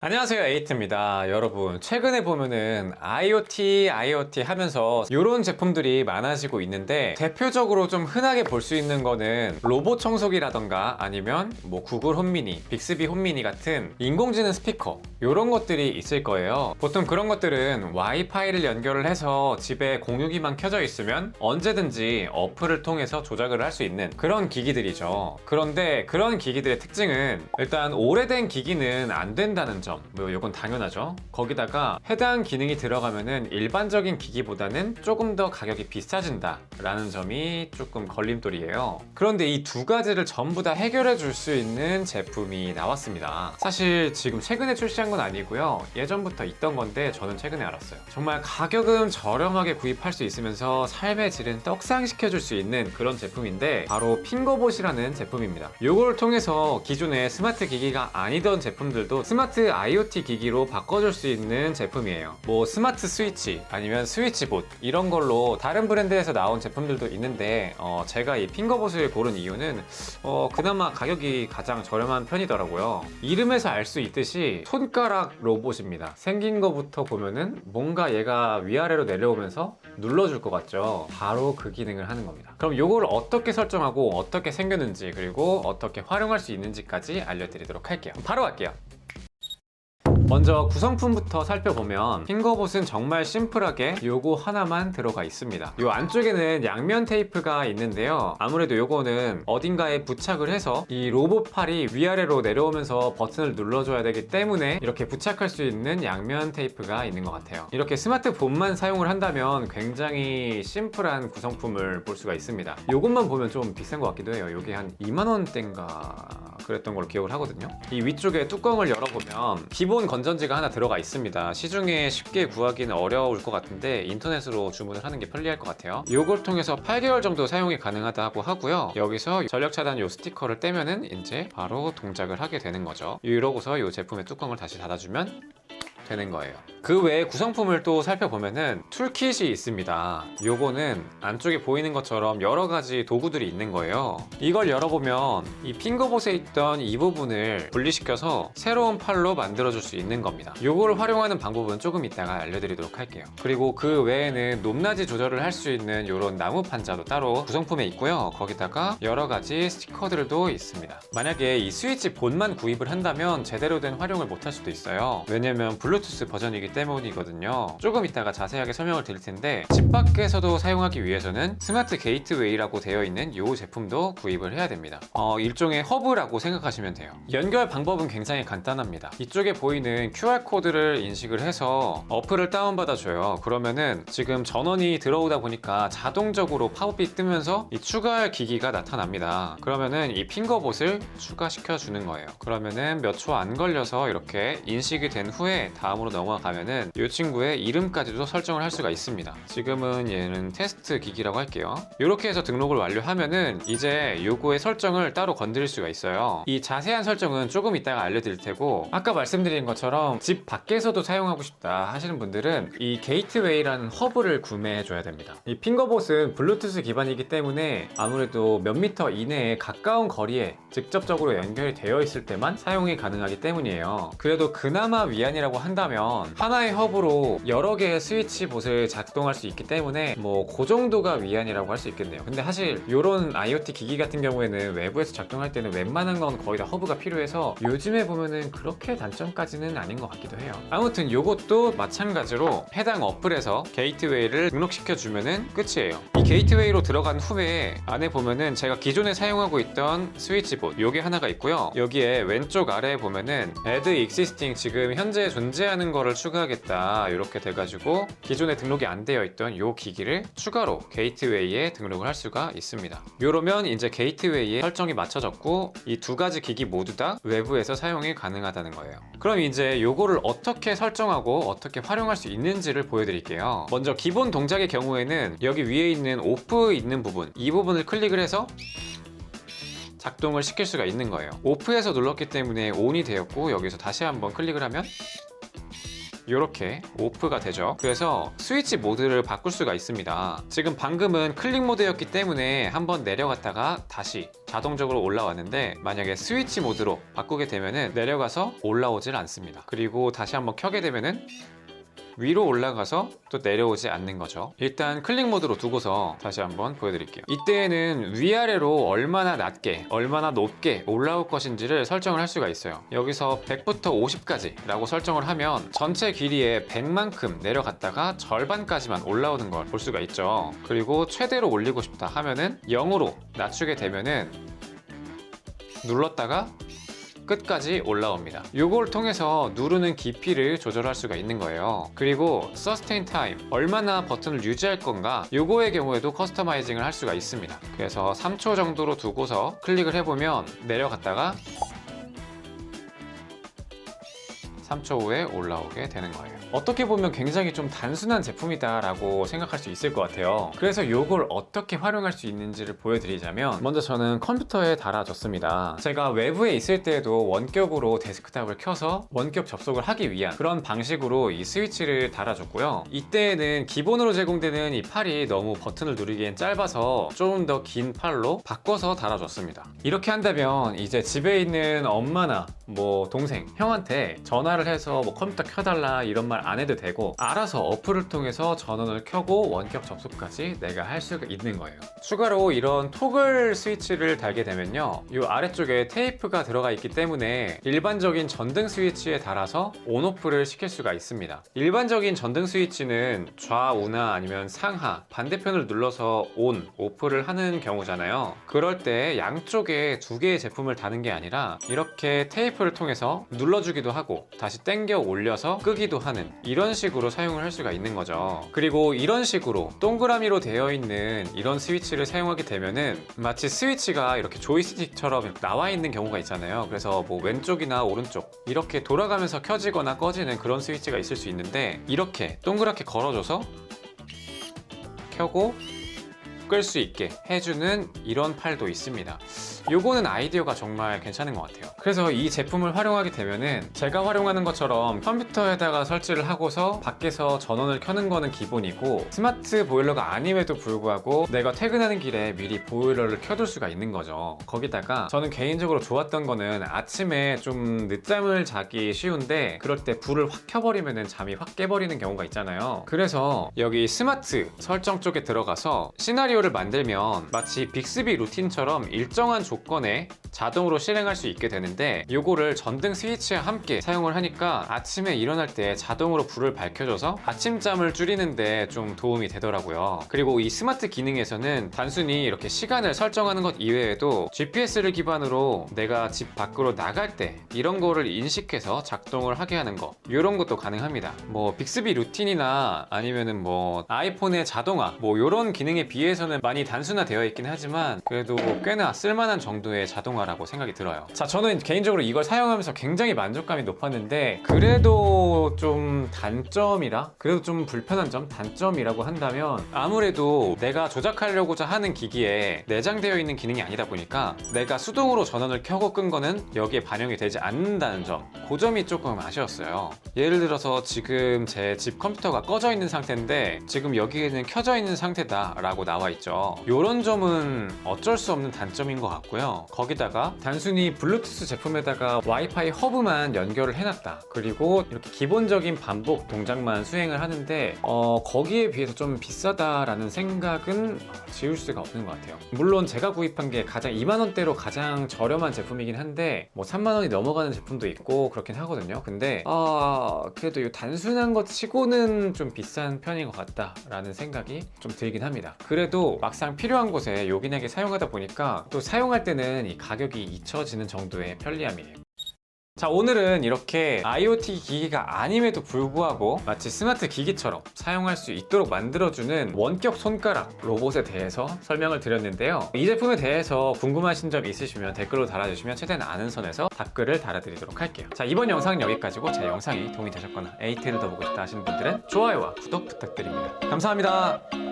안녕하세요, 에이트입니다. 여러분, 최근에 보면은 IoT 하면서 이런 제품들이 많아지고 있는데 대표적으로 좀 흔하게 볼 수 있는 거는 로봇 청소기라던가 아니면 뭐 구글 홈미니, 빅스비 홈미니 같은 인공지능 스피커 이런 것들이 있을 거예요. 보통 그런 것들은 와이파이를 연결을 해서 집에 공유기만 켜져 있으면 언제든지 어플을 통해서 조작을 할 수 있는 그런 기기들이죠. 그런데 그런 기기들의 특징은 일단 오래된 기기는 안 된다는 점. 뭐 이건 당연하죠. 거기다가 해당 기능이 들어가면은 일반적인 기기보다는 조금 더 가격이 비싸진다 라는 점이 조금 걸림돌이에요. 그런데 이 두 가지를 전부 다 해결해 줄 수 있는 제품이 나왔습니다. 사실 지금 최근에 출시한 건 아니고요, 예전부터 있던 건데 저는 최근에 알았어요. 정말 가격은 저렴하게 구입할 수 있으면서 삶의 질은 떡상시켜 줄 수 있는 그런 제품인데 바로 핑거봇이라는 제품입니다. 이걸 통해서 기존의 스마트 기기가 아니던 제품들도 스마트 IoT 기기로 바꿔줄 수 있는 제품이에요. 뭐 스마트 스위치 아니면 스위치봇 이런 걸로 다른 브랜드에서 나온 제품들도 있는데 제가 이 핑거봇을 고른 이유는 그나마 가격이 가장 저렴한 편이더라고요. 이름에서 알 수 있듯이 손가락 로봇입니다. 생긴 거부터 보면은 뭔가 얘가 위아래로 내려오면서 눌러줄 것 같죠. 바로 그 기능을 하는 겁니다. 그럼 이걸 어떻게 설정하고 어떻게 생겼는지 그리고 어떻게 활용할 수 있는지까지 알려드리도록 할게요. 바로 갈게요. 먼저 구성품부터 살펴보면 핑거봇은 정말 심플하게 요거 하나만 들어가 있습니다. 요 안쪽에는 양면 테이프가 있는데요, 아무래도 요거는 어딘가에 부착을 해서 이 로봇 팔이 위아래로 내려오면서 버튼을 눌러줘야 되기 때문에 이렇게 부착할 수 있는 양면 테이프가 있는 것 같아요. 이렇게 스마트폰만 사용을 한다면 굉장히 심플한 구성품을 볼 수가 있습니다. 요것만 보면 좀 비싼 것 같기도 해요. 요게 한 2만원대인가 그랬던 걸로 기억을 하거든요. 이 위쪽에 뚜껑을 열어보면 기본 건전지가 하나 들어가 있습니다. 시중에 쉽게 구하기는 어려울 것 같은데 인터넷으로 주문을 하는 게 편리할 것 같아요. 이걸 통해서 8개월 정도 사용이 가능하다고 하고요. 여기서 전력 차단 요 스티커를 떼면은 이제 바로 동작을 하게 되는 거죠. 이러고서 이 제품의 뚜껑을 다시 닫아주면 되는 거예요. 그 외에 구성품을 또 살펴보면은 툴킷이 있습니다. 요거는 안쪽에 보이는 것처럼 여러 가지 도구들이 있는 거예요. 이걸 열어보면 이 핑거봇에 있던 이 부분을 분리시켜서 새로운 팔로 만들어줄 수 있는 겁니다. 요거를 활용하는 방법은 조금 이따가 알려드리도록 할게요. 그리고 그 외에는 높낮이 조절을 할 수 있는 요런 나무 판자도 따로 구성품에 있고요. 거기다가 여러 가지 스티커들도 있습니다. 만약에 이 스위치 본만 구입을 한다면 제대로 된 활용을 못할 수도 있어요. 왜냐면 블루투스 버전이기 때문이거든요. 조금 이따가 자세하게 설명을 드릴 텐데 집 밖에서도 사용하기 위해서는 스마트 게이트웨이라고 되어 있는 이 제품도 구입을 해야 됩니다. 일종의 허브라고 생각하시면 돼요. 연결 방법은 굉장히 간단합니다. 이쪽에 보이는 QR코드를 인식을 해서 어플을 다운받아줘요. 그러면은 지금 전원이 들어오다 보니까 자동적으로 팝업이 뜨면서 이 추가할 기기가 나타납니다. 그러면은 이 핑거봇을 추가시켜 주는 거예요. 그러면은 몇 초 안 걸려서 이렇게 인식이 된 후에 다음으로 넘어가면은 이 친구의 이름까지도 설정을 할 수가 있습니다. 지금은 얘는 테스트 기기라고 할게요. 이렇게 해서 등록을 완료하면은 이제 요거의 설정을 따로 건드릴 수가 있어요. 이 자세한 설정은 조금 이따가 알려드릴 테고, 아까 말씀드린 것처럼 집 밖에서도 사용하고 싶다 하시는 분들은 이 게이트웨이라는 허브를 구매해 줘야 됩니다. 이 핑거봇은 블루투스 기반이기 때문에 아무래도 몇 미터 이내에 가까운 거리에 직접적으로 연결이 되어 있을 때만 사용이 가능하기 때문이에요. 그래도 그나마 위안이라고 한다면 하나의 허브로 여러 개의 스위치봇을 작동할 수 있기 때문에 뭐 그 정도가 위안이라고 할 수 있겠네요. 근데 사실 이런 IoT 기기 같은 경우에는 외부에서 작동할 때는 웬만한 건 거의 다 허브가 필요해서 요즘에 보면은 그렇게 단점까지는 아닌 것 같기도 해요. 아무튼 요것도 마찬가지로 해당 어플에서 게이트웨이를 등록시켜 주면은 끝이에요. 이 게이트웨이로 들어간 후에 안에 보면은 제가 기존에 사용하고 있던 스위치봇 요게 하나가 있고요. 여기에 왼쪽 아래에 보면은 Add Existing, 지금 현재 존재하는 거를 추가하겠다 이렇게 돼가지고 기존에 등록이 안 되어 있던 요 기기를 추가로 게이트웨이에 등록을 할 수가 있습니다. 이러면 이제 게이트웨이에 설정이 맞춰졌고 이 두 가지 기기 모두 다 외부에서 사용이 가능하다는 거예요. 그럼 이제 요거를 어떻게 설정하고 어떻게 활용할 수 있는지를 보여드릴게요. 먼저 기본 동작의 경우에는 여기 위에 있는 오프 있는 부분, 이 부분을 클릭을 해서 작동을 시킬 수가 있는 거예요. 오프해서 눌렀기 때문에 온이 되었고, 여기서 다시 한번 클릭을 하면 이렇게 오프가 되죠. 그래서 스위치 모드를 바꿀 수가 있습니다. 지금 방금은 클릭 모드였기 때문에 한번 내려갔다가 다시 자동적으로 올라왔는데, 만약에 스위치 모드로 바꾸게 되면은 내려가서 올라오질 않습니다. 그리고 다시 한번 켜게 되면은 위로 올라가서 또 내려오지 않는 거죠. 일단 클릭 모드로 두고서 다시 한번 보여드릴게요. 이때는 위아래로 얼마나 낮게 얼마나 높게 올라올 것인지를 설정을 할 수가 있어요. 여기서 100부터 50까지 라고 설정을 하면 전체 길이의 100만큼 내려갔다가 절반까지만 올라오는 걸 볼 수가 있죠. 그리고 최대로 올리고 싶다 하면은 0으로 낮추게 되면은 눌렀다가 끝까지 올라옵니다. 이걸 통해서 누르는 깊이를 조절할 수가 있는 거예요. 그리고 Sustain Time, 얼마나 버튼을 유지할 건가, 요거의 경우에도 커스터마이징을 할 수가 있습니다. 그래서 3초 정도로 두고서 클릭을 해보면 내려갔다가 3초 후에 올라오게 되는 거예요. 어떻게 보면 굉장히 좀 단순한 제품이다 라고 생각할 수 있을 것 같아요. 그래서 이걸 어떻게 활용할 수 있는지를 보여드리자면, 먼저 저는 컴퓨터에 달아줬습니다. 제가 외부에 있을 때에도 원격으로 데스크탑을 켜서 원격 접속을 하기 위한 그런 방식으로 이 스위치를 달아줬고요. 이때에는 기본으로 제공되는 이 팔이 너무 버튼을 누르기엔 짧아서 좀 더 긴 팔로 바꿔서 달아줬습니다. 이렇게 한다면 이제 집에 있는 엄마나 뭐 동생, 형한테 전화를 해서 뭐 컴퓨터 켜달라 이런 말 안 해도 되고, 알아서 어플을 통해서 전원을 켜고 원격 접속까지 내가 할 수가 있는 거예요. 추가로 이런 토글 스위치를 달게 되면요, 이 아래쪽에 테이프가 들어가 있기 때문에 일반적인 전등 스위치에 달아서 온오프를 시킬 수가 있습니다. 일반적인 전등 스위치는 좌우나 아니면 상하, 반대편을 눌러서 온, 오프를 하는 경우잖아요. 그럴 때 양쪽에 두 개의 제품을 다는 게 아니라 이렇게 테이프를 통해서 눌러주기도 하고 다시 당겨 올려서 끄기도 하는, 이런 식으로 사용을 할 수가 있는 거죠. 그리고 이런 식으로 동그라미로 되어 있는 이런 스위치를 사용하게 되면은 마치 스위치가 이렇게 조이스틱처럼 나와 있는 경우가 있잖아요. 그래서 뭐 왼쪽이나 오른쪽 이렇게 돌아가면서 켜지거나 꺼지는 그런 스위치가 있을 수 있는데, 이렇게 동그랗게 걸어줘서 켜고 끌 수 있게 해주는 이런 팔도 있습니다. 요거는 아이디어가 정말 괜찮은 것 같아요. 그래서 이 제품을 활용하게 되면은 제가 활용하는 것처럼 컴퓨터에다가 설치를 하고서 밖에서 전원을 켜는 거는 기본이고, 스마트 보일러가 아님에도 불구하고 내가 퇴근하는 길에 미리 보일러를 켜둘 수가 있는 거죠. 거기다가 저는 개인적으로 좋았던 거는 아침에 좀 늦잠을 자기 쉬운데 그럴 때 불을 확 켜버리면은 잠이 확 깨버리는 경우가 있잖아요. 그래서 여기 스마트 설정 쪽에 들어가서 시나리오를 만들면 마치 빅스비 루틴처럼 일정한 조건에 자동으로 실행할 수 있게 되는데, 요거를 전등 스위치와 함께 사용을 하니까 아침에 일어날 때 자동으로 불을 밝혀줘서 아침잠을 줄이는데 좀 도움이 되더라고요. 그리고 이 스마트 기능에서는 단순히 이렇게 시간을 설정하는 것 이외에도 GPS를 기반으로 내가 집 밖으로 나갈 때 이런 거를 인식해서 작동을 하게 하는 거, 이런 것도 가능합니다. 뭐 빅스비 루틴이나 아니면은 뭐 아이폰의 자동화, 뭐 이런 기능에 비해서는 많이 단순화되어 있긴 하지만 그래도 꽤나 쓸만한 정도의 자동화라고 생각이 들어요. 자, 저는 개인적으로 이걸 사용하면서 굉장히 만족감이 높았는데, 그래도 좀 단점이라, 그래도 좀 불편한 점, 단점이라고 한다면 아무래도 내가 조작하려고자 하는 기기에 내장되어 있는 기능이 아니다 보니까 내가 수동으로 전원을 켜고 끈 거는 여기에 반영이 되지 않는다는 점, 그 점이 조금 아쉬웠어요. 예를 들어서 지금 제 집 컴퓨터가 꺼져 있는 상태인데 지금 여기에는 켜져 있는 상태다 라고 나와 있죠. 이런 점은 어쩔 수 없는 단점인 것 같고요. 거기다가 단순히 블루투스 제품에다가 와이파이 허브만 연결을 해놨다, 그리고 이렇게 기본적인 반복 동작만 수행을 하는데 거기에 비해서 좀 비싸다라는 생각은 지울 수가 없는 것 같아요. 물론 제가 구입한 게 가장 2만원대로 가장 저렴한 제품이긴 한데 뭐 3만원이 넘어가는 제품도 있고 그렇긴 하거든요. 근데 그래도 이 단순한 것 치고는 좀 비싼 편인 것 같다라는 생각이 좀 들긴 합니다. 그래도 막상 필요한 곳에 요긴하게 사용하다 보니까 또 사용할 때는 이 가격이 잊혀지는 정도의 편리함이에요. 자, 오늘은 이렇게 IoT 기기가 아님에도 불구하고 마치 스마트 기기처럼 사용할 수 있도록 만들어주는 원격 손가락 로봇에 대해서 설명을 드렸는데요. 이 제품에 대해서 궁금하신 점 있으시면 댓글로 달아주시면 최대한 아는 선에서 답글을 달아드리도록 할게요. 자, 이번 영상은 여기까지고 제 영상이 도움이 되셨거나 에이테를 더 보고 싶다 하시는 분들은 좋아요와 구독 부탁드립니다. 감사합니다.